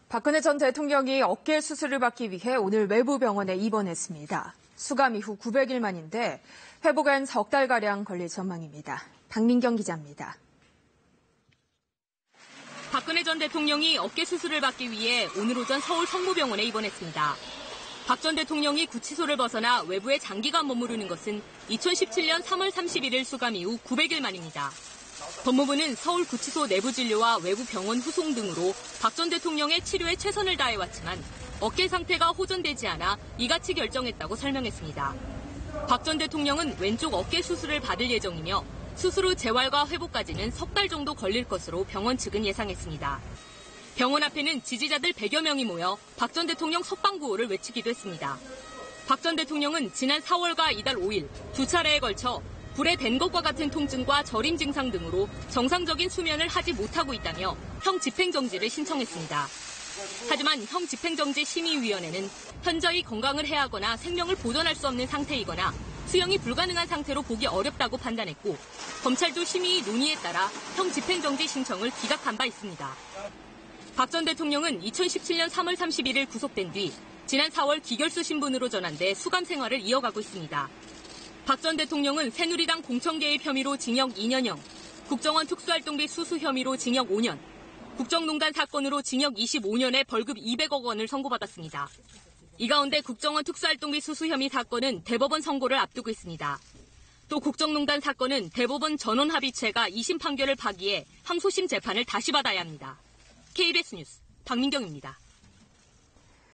박근혜 전 대통령이 어깨 수술을 받기 위해 오늘 외부 병원에 입원했습니다. 수감 이후 900일 만인데 회복엔 석 달가량 걸릴 전망입니다. 박민경 기자입니다. 박근혜 전 대통령이 어깨 수술을 받기 위해 오늘 오전 서울 성모병원에 입원했습니다. 박 전 대통령이 구치소를 벗어나 외부에 장기간 머무르는 것은 2017년 3월 31일 수감 이후 900일 만입니다. 법무부는 서울 구치소 내부 진료와 외부 병원 후송 등으로 박 전 대통령의 치료에 최선을 다해왔지만 어깨 상태가 호전되지 않아 이같이 결정했다고 설명했습니다. 박 전 대통령은 왼쪽 어깨 수술을 받을 예정이며 수술 후 재활과 회복까지는 석 달 정도 걸릴 것으로 병원 측은 예상했습니다. 병원 앞에는 지지자들 100여 명이 모여 박 전 대통령 석방구호를 외치기도 했습니다. 박 전 대통령은 지난 4월과 이달 5일 두 차례에 걸쳐 불에 댄 것과 같은 통증과 저림 증상 등으로 정상적인 수면을 하지 못하고 있다며 형 집행정지를 신청했습니다. 하지만 형 집행정지 심의위원회는 현저히 건강을 해하거나 생명을 보존할 수 없는 상태이거나 수용이 불가능한 상태로 보기 어렵다고 판단했고 검찰도 심의 논의에 따라 형 집행정지 신청을 기각한 바 있습니다. 박 전 대통령은 2017년 3월 31일 구속된 뒤 지난 4월 기결수 신분으로 전환돼 수감 생활을 이어가고 있습니다. 박 전 대통령은 새누리당 공천 개입 혐의로 징역 2년형, 국정원 특수활동비 수수 혐의로 징역 5년, 국정농단 사건으로 징역 25년에 벌금 200억 원을 선고받았습니다. 이 가운데 국정원 특수활동비 수수 혐의 사건은 대법원 선고를 앞두고 있습니다. 또 국정농단 사건은 대법원 전원합의체가 2심 판결을 파기해 항소심 재판을 다시 받아야 합니다. KBS 뉴스 박민경입니다.